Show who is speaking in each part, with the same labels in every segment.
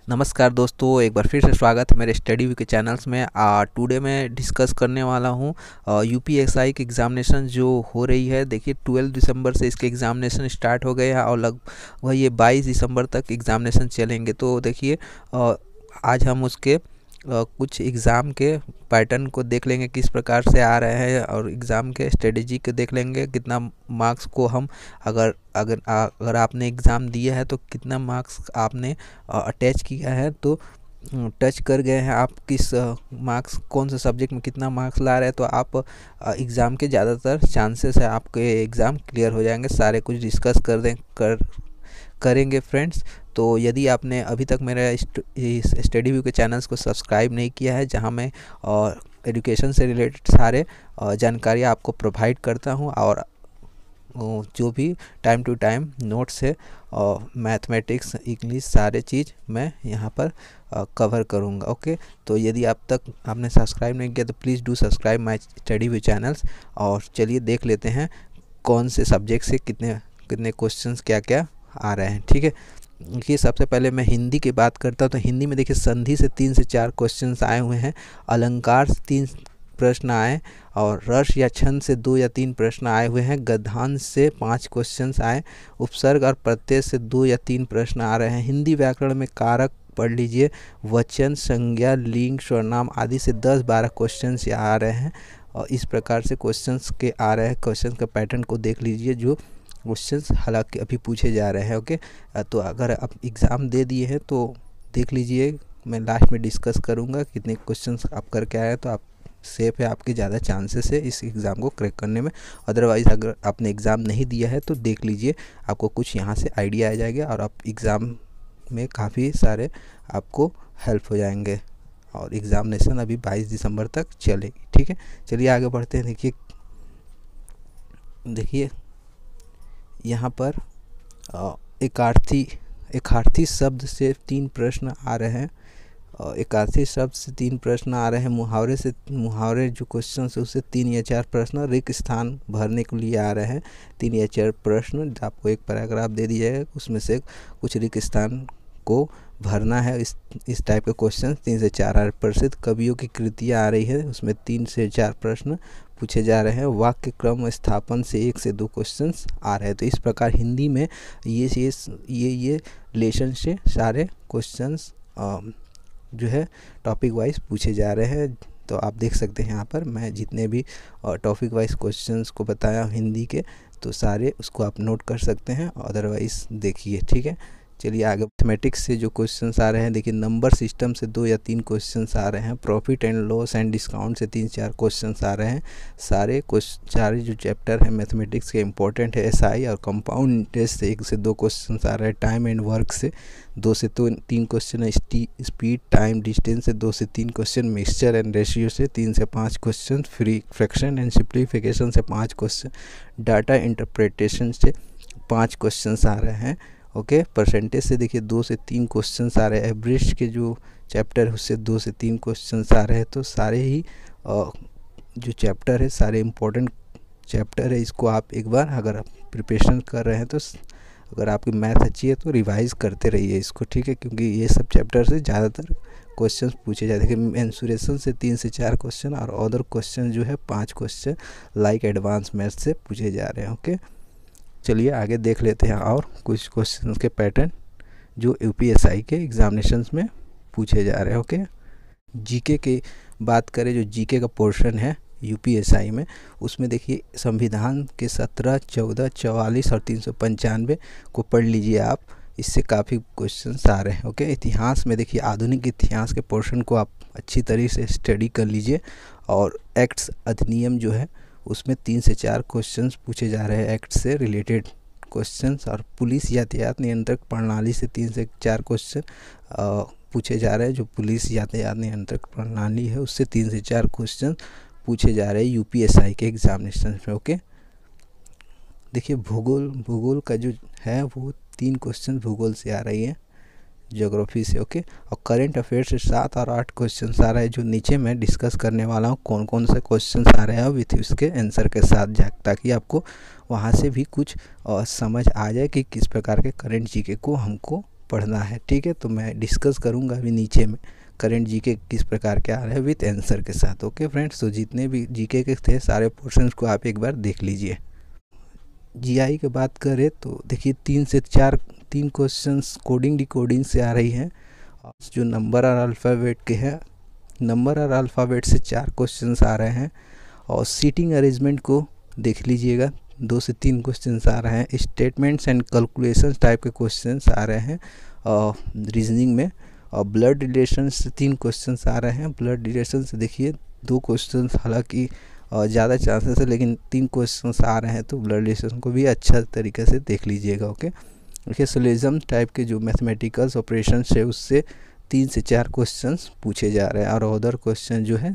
Speaker 1: नमस्कार दोस्तों, एक बार फिर से स्वागत है मेरे स्टडी व्यू के चैनल्स में। टुडे मैं डिस्कस करने वाला हूँ यूपीएसआई की एग्ज़ामिनेशन जो हो रही है। देखिए 12 दिसंबर से इसके एग्ज़ामिनेशन स्टार्ट हो गए हैं और लगभग ये 22 दिसंबर तक एग्ज़ामिनेशन चलेंगे। तो देखिए आज हम उसके कुछ एग्ज़ाम के पैटर्न को देख लेंगे किस प्रकार से आ रहे हैं, और एग्ज़ाम के स्ट्रेटजी को देख लेंगे कितना मार्क्स को हम अगर अगर अगर आपने एग्ज़ाम दिया है तो कितना मार्क्स आपने अटैच किया है, तो टच कर गए हैं आप किस मार्क्स, कौन से सब्जेक्ट में कितना मार्क्स ला रहे हैं, तो आप एग्ज़ाम के ज़्यादातर चांसेस है आपके एग्ज़ाम क्लियर हो जाएंगे। सारे कुछ डिस्कस करेंगे फ्रेंड्स। तो यदि आपने अभी तक मेरा इस स्टडी व्यू के चैनल्स को सब्सक्राइब नहीं किया है, जहां मैं एजुकेशन से रिलेटेड सारे जानकारी आपको प्रोवाइड करता हूं, और जो भी टाइम टू टाइम नोट्स है और मैथमेटिक्स, इंग्लिश, सारे चीज़ मैं यहाँ पर कवर करूँगा। ओके, तो यदि आप तक आपने सब्सक्राइब नहीं किया तो please do subscribe my study view channels. और चलिए देख लेते हैं कौन से सब्जेक्ट से कितने कितने क्वेश्चंस क्या क्या आ रहे हैं। ठीक है, देखिए सबसे पहले मैं हिंदी की बात करता हूँ। तो हिंदी में देखिए संधि से 3 से 4 क्वेश्चंस आए हुए हैं, अलंकार से 3 प्रश्न आए, और रस या छंद से 2 या 3 प्रश्न आए हुए हैं, गद्यांश से 5 क्वेश्चंस आए, उपसर्ग और प्रत्यय से 2 या 3 प्रश्न आ रहे हैं। हिंदी व्याकरण में कारक पढ़ लीजिए, वचन, संज्ञा, लिंग, सर्वनाम आदि से 10-12 क्वेश्चंस आ रहे हैं। और इस प्रकार से क्वेश्चंस के आ रहे हैं। क्वेश्चन का पैटर्न को देख लीजिए, जो क्वेश्चंस हालांकि अभी पूछे जा रहे हैं। ओके, तो अगर आप एग्ज़ाम दे दिए हैं तो देख लीजिए, मैं लास्ट में डिस्कस करूंगा कितने क्वेश्चंस आप करके आए हैं, तो आप सेफ है, आपके ज़्यादा चांसेस है इस एग्ज़ाम को क्रैक करने में। अदरवाइज़ अगर आपने एग्ज़ाम नहीं दिया है तो देख लीजिए, आपको कुछ यहाँ से आइडिया आ जाएगा और आप एग्ज़ाम में काफ़ी सारे आपको हेल्प हो जाएंगे। और एग्ज़ामिनेशन अभी 22 दिसंबर तक चलेगी। ठीक है, चलिए आगे बढ़ते हैं। देखिए यहाँ पर एकार्थी शब्द से 3 प्रश्न आ रहे हैं। एकार्थी शब्द से 3 प्रश्न आ रहे हैं। मुहावरे जो क्वेश्चन है उससे 3 या 4 प्रश्न, रिक्त स्थान भरने के लिए आ रहे हैं 3 या 4 प्रश्न। आपको एक पैराग्राफ दे दिया है, उसमें से कुछ रिक्त स्थान को भरना है। इस टाइप के क्वेश्चन 3 से 4 आ रहे हैं। प्रसिद्ध कवियों की कृतियाँ आ रही है, उसमें 3 से 4 प्रश्न पूछे जा रहे हैं। वाक्य क्रम स्थापन से 1 से 2 क्वेश्चंस आ रहे हैं। तो इस प्रकार हिंदी में ये रिलेशन से सारे क्वेश्चंस जो है टॉपिक वाइज पूछे जा रहे हैं। तो आप देख सकते हैं यहाँ पर मैं जितने भी टॉपिक वाइज क्वेश्चंस को बताया हिंदी के, तो सारे उसको आप नोट कर सकते हैं। अदरवाइज़ देखिए, ठीक है। चलिए आगे मैथमेटिक्स से जो क्वेश्चंस आ रहे हैं, देखिए नंबर सिस्टम से 2 या 3 क्वेश्चंस आ रहे हैं। Profit and loss and discount से 3-4 क्वेश्चंस आ रहे हैं। सारे जो चैप्टर हैं मैथमेटिक्स के इंपॉर्टेंट है। एसआई और कंपाउंड इंटरेस्ट से 1 से 2 क्वेश्चंस आ रहे हैं। टाइम एंड वर्क से 2 से 3 क्वेश्चन है। स्पीड, टाइम, डिस्टेंस से 2 से 3 क्वेश्चन। मिक्सचर एंड रेशियो से 3 से 5 क्वेश्चन। फ्रैक्शन एंड सिंप्लीफिकेशन से 5 क्वेश्चन। डाटा इंटरप्रिटेशन से 5 क्वेश्चंस आ रहे हैं। ओके, परसेंटेज से देखिए 2 से 3 क्वेश्चंस आ रहे हैं। एवरेज के जो चैप्टर है उससे 2 से 3 क्वेश्चंस आ रहे हैं। तो सारे ही जो चैप्टर है सारे इम्पोर्टेंट चैप्टर है। इसको आप एक बार अगर आप प्रिपरेशन कर रहे हैं तो अगर आपकी मैथ अच्छी है तो रिवाइज करते रहिए इसको, ठीक है, क्योंकि ये सब चैप्टर से ज़्यादातर क्वेश्चंस पूछे जाते हैं। मेंसुरेशन से 3 से 4 क्वेश्चन, और अदर क्वेश्चन जो है 5 क्वेश्चन लाइक एडवांस मैथ्स से पूछे जा रहे हैं। ओके, चलिए आगे देख लेते हैं और कुछ क्वेश्चन के पैटर्न जो यूपीएसआई के एग्जामिनेशंस में पूछे जा रहे हैं। ओके, जीके की बात करें, जो जीके का पोर्शन है यूपीएसआई में, उसमें देखिए संविधान के 17, 14, 44 और 395 को पढ़ लीजिए आप। इससे काफ़ी क्वेश्चंस आ रहे हैं। ओके, इतिहास में देखिए आधुनिक इतिहास के पोर्शन को आप अच्छी तरीके से स्टडी कर लीजिए। और एक्ट्स, अधिनियम जो है उसमें 3 से 4 क्वेश्चंस पूछे जा रहे हैं, एक्ट से रिलेटेड क्वेश्चंस। और पुलिस यातायात नियंत्रक प्रणाली से 3 से 4 क्वेश्चन पूछे जा रहे हैं। जो पुलिस यातायात नियंत्रक प्रणाली है उससे 3 से 4 क्वेश्चन पूछे जा रहे हैं यूपीएसआई के एग्जामिनेशन में। ओके, देखिए भूगोल का जो है वो 3 क्वेश्चन भूगोल से आ रही है, ज्योग्राफी से। ओके, और करंट अफेयर से 7 और 8 क्वेश्चंस आ रहे हैं, जो नीचे मैं डिस्कस करने वाला हूँ कौन कौन से क्वेश्चंस आ रहे हैं विथ उसके आंसर के साथ, ताकि आपको वहाँ से भी कुछ समझ आ जाए कि किस प्रकार के करंट जीके को हमको पढ़ना है, ठीक है। तो मैं डिस्कस करूँगा अभी नीचे में करेंट जीके किस प्रकार के आ रहे हैं विथ आंसर के साथ। ओके फ्रेंड्स, तो जितने भी जीके के थे सारे पोर्शंस को आप एक बार देख लीजिए। जीआई की बात करें तो देखिए 3 से 4 3 क्वेश्चंस कोडिंग डिकोडिंग से आ रही हैं, जो नंबर और अल्फ़ाबेट के हैं। नंबर और अल्फ़ाबेट से 4 क्वेश्चंस आ रहे हैं, और सीटिंग अरेंजमेंट को देख लीजिएगा 2 से 3 क्वेश्चंस आ रहे हैं। स्टेटमेंट्स एंड कैलकुलेशंस टाइप के क्वेश्चंस आ रहे हैं रीजनिंग में। और ब्लड रिलेशन से 3 क्वेश्चंस आ रहे हैं। ब्लड रिलेशन से देखिए 2 क्वेश्चंस, हालांकि ज़्यादा चांसेस है, लेकिन 3 क्वेश्चंस आ रहे हैं, तो ब्लड रिलेशन को भी अच्छा तरीके से देख लीजिएगा। ओके, देखिए सोलिज्म टाइप के जो मैथमेटिकल्स ऑपरेशंस है उससे 3 से 4 क्वेश्चंस पूछे जा रहे हैं, और अदर क्वेश्चन जो है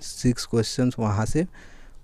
Speaker 1: 6 क्वेश्चंस वहाँ से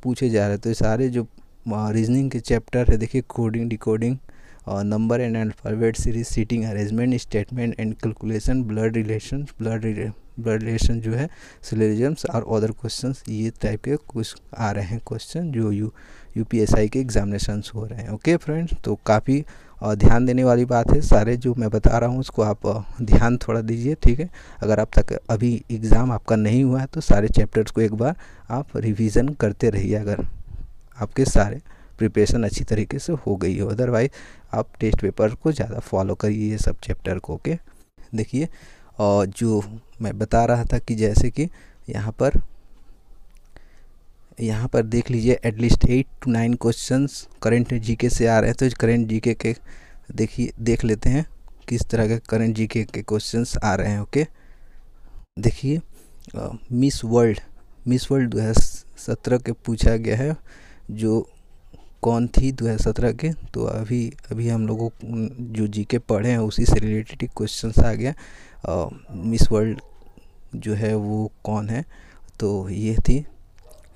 Speaker 1: पूछे जा रहे हैं। तो ये सारे जो रीजनिंग के चैप्टर है, देखिए कोडिंग डिकोडिंग और number and alphabet series, seating arrangement, statement and calculation, blood relation जो है, सिलोजिजम्स और अदर क्वेश्चंस, ये टाइप के कुछ आ रहे हैं क्वेश्चन जो यूपीएसआई के एग्जामिनेशंस हो रहे हैं। ओके फ्रेंड्स, तो काफ़ी ध्यान देने वाली बात है। सारे जो मैं बता रहा हूँ उसको आप ध्यान थोड़ा दीजिए, ठीक है। अगर आप तक अभी एग्ज़ाम आपका नहीं हुआ है तो सारे चैप्टर्स को एक बार आप रिवीजन करते रहिए, अगर आपके सारे प्रिपरेशन अच्छी तरीके से हो गई हो। अदरवाइज आप टेस्ट पेपर को ज़्यादा फॉलो करिए ये सब चैप्टर को। ओके, देखिए और जो मैं बता रहा था कि जैसे कि यहाँ पर देख लीजिए at least 8 to 9 questions current GK से आ रहे हैं। तो करेंट जीके के देखिए देख लेते हैं किस तरह के करेंट जीके के क्वेश्चंस आ रहे हैं। ओके, देखिए मिस वर्ल्ड 2017 के पूछा गया है, जो कौन थी 2017 के। तो अभी हम लोगों जो जीके पढ़े हैं उसी से रिलेटेड क्वेश्चंस आ गया। मिस वर्ल्ड जो है वो कौन है, तो ये थी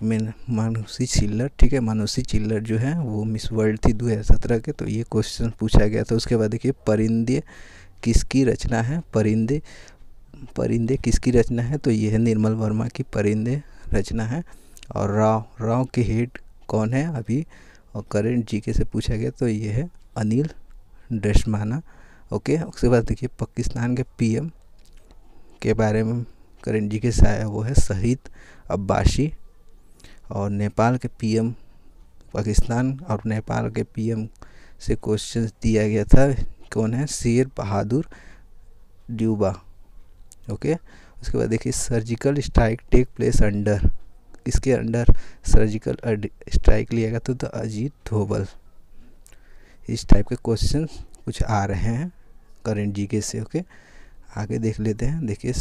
Speaker 1: मानुषी छिल्लर, ठीक है। मानुषी छिल्लर जो है वो मिस वर्ल्ड थी 2017 के, तो ये क्वेश्चन पूछा गया था। उसके बाद देखिए परिंदे किसकी रचना है, परिंदे किसकी रचना है, तो ये है निर्मल वर्मा की परिंदे रचना है। और राव के हेड कौन है अभी, और करेंट जीके से पूछा गया, तो ये है अनिल दशमाना। ओके, उसके बाद देखिए पाकिस्तान के पीएम के बारे में करेंट जीके से आया, वो है शहीद अब्बासी। और नेपाल के पीएम, पाकिस्तान और नेपाल के पीएम से क्वेश्चन दिया गया था, कौन है, शेर बहादुर ड्यूबा। ओके, उसके बाद देखिए surgical strike take place under, किसके अंडर सर्जिकल स्ट्राइक लिया गया था, तो अजीत धोवल। इस टाइप के क्वेश्चन कुछ आ रहे हैं करेंट जीके से। ओके, आगे देख लेते हैं। देखिए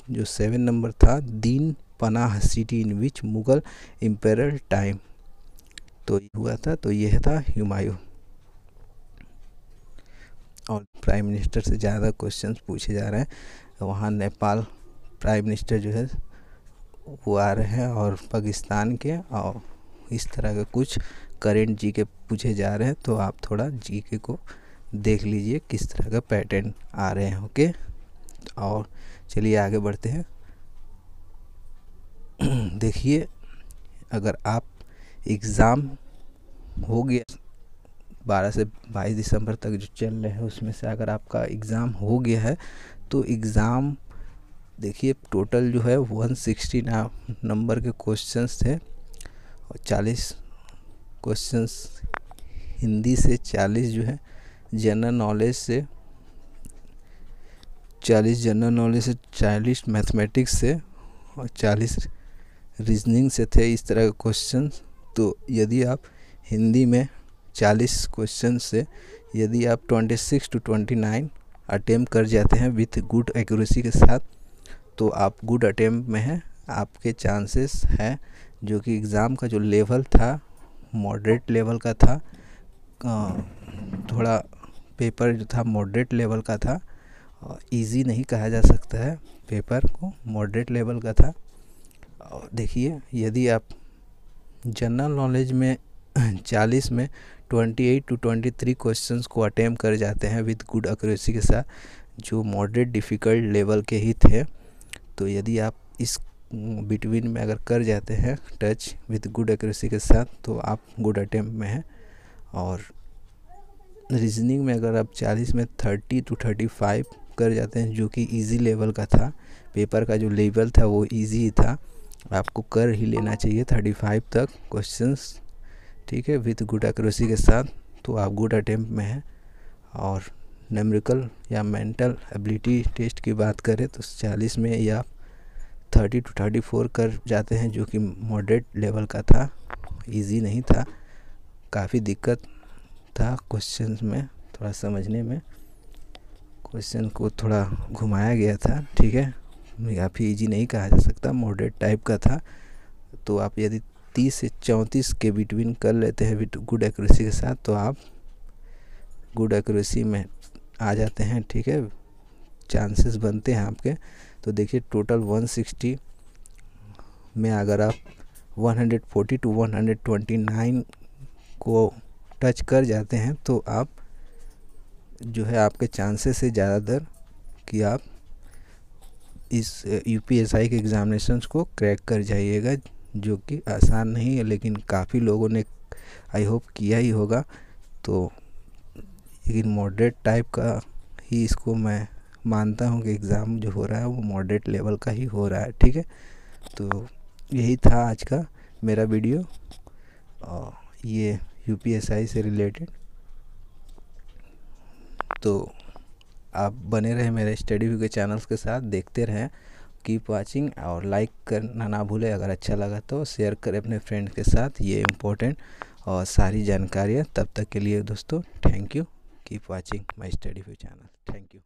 Speaker 1: जो 7 नंबर था, Din Panah city in which Mughal imperial time, तो हुआ था, तो यह था हुमायूं। और प्राइम मिनिस्टर से ज़्यादा क्वेश्चंस पूछे जा रहे हैं, वहाँ नेपाल प्राइम मिनिस्टर जो है वो आ रहे हैं, और पाकिस्तान के, और इस तरह के कुछ करेंट जीके पूछे जा रहे हैं। तो आप थोड़ा जीके को देख लीजिए किस तरह का पैटर्न आ रहे हैं। ओके, और चलिए आगे बढ़ते हैं। देखिए अगर आप एग्ज़ाम हो गया 12 से 22 दिसंबर तक जो चल रहे हैं, उसमें से अगर आपका एग्ज़ाम हो गया है, तो एग्ज़ाम देखिए टोटल जो है 160 नंबर के क्वेश्चंस थे, और 40 क्वेश्चंस हिंदी से, 40 जो है जनरल नॉलेज से, 40 जनरल नॉलेज से, 40 मैथमेटिक्स से, और 40 रीजनिंग से थे, इस तरह के क्वेश्चंस। तो यदि आप हिंदी में 40 क्वेश्चन से यदि आप 26 to 29 अटेम्प्ट कर जाते हैं विथ गुड एक्यूरेसी के साथ, तो आप गुड अटेम्प्ट में हैं, आपके चांसेस हैं। जो कि एग्ज़ाम का जो लेवल था मॉडरेट लेवल का था, थोड़ा पेपर जो था मॉडरेट लेवल का था, इजी नहीं कहा जा सकता है, पेपर को मॉडरेट लेवल का था। और देखिए यदि आप जनरल नॉलेज में 40 में 28 to 23 क्वेश्चंस को अटेम्प्ट कर जाते हैं विद गुड एक्यूरेसी के साथ, जो मॉडरेट डिफ़िकल्ट लेवल के ही थे, तो यदि आप इस बिटवीन में अगर कर जाते हैं टच विद गुड एक्यूरेसी के साथ, तो आप गुड अटेम्प्ट में हैं। और रीजनिंग में अगर आप 40 में 30 to 35 कर जाते हैं, जो कि इजी लेवल का था, पेपर का जो लेवल था वो इजी था, आपको कर ही लेना चाहिए 35 तक क्वेश्चंस, ठीक है, विथ गुड एक्यूरेसी के साथ, तो आप गुड अटेम्प्ट में हैं। और न्यूमेरिकल या मेंटल एबिलिटी टेस्ट की बात करें तो 40 में या 30 to 34 कर जाते हैं, जो कि मॉडरेट लेवल का था, इजी नहीं था, काफ़ी दिक्कत था क्वेश्चंस में, थोड़ा समझने में, क्वेश्चन को थोड़ा घुमाया गया था, ठीक है, काफ़ी इजी नहीं कहा जा सकता, मॉडरेट टाइप का था। तो आप यदि 30 से 34 के बिटवीन कर लेते हैं विद गुड एक्यूरेसी के साथ, तो आप गुड एक्यूरेसी में आ जाते हैं, ठीक है, चांसेस बनते हैं आपके। तो देखिए टोटल 160 में अगर आप 140 to 129 को टच कर जाते हैं तो आप जो है आपके चांसेस है ज़्यादातर कि आप इस यूपीएसआई के एग्ज़ामिनेशंस को क्रैक कर जाइएगा, जो कि आसान नहीं है, लेकिन काफ़ी लोगों ने आई होप किया ही होगा। तो लेकिन मॉडरेट टाइप का ही इसको मैं मानता हूँ कि एग्ज़ाम जो हो रहा है वो मॉडरेट लेवल का ही हो रहा है, ठीक है। तो यही था आज का मेरा वीडियो, ये यूपीएसआई से रिलेटेड। तो आप बने रहे मेरे स्टडी व्यू के चैनल्स के साथ, देखते रहें, कीप वाचिंग, और लाइक करना ना भूलें, अगर अच्छा लगा तो शेयर करें अपने फ्रेंड्स के साथ, ये इम्पोर्टेंट और सारी जानकारियाँ। तब तक के लिए दोस्तों thank you, keep watching my study view channel, thank you.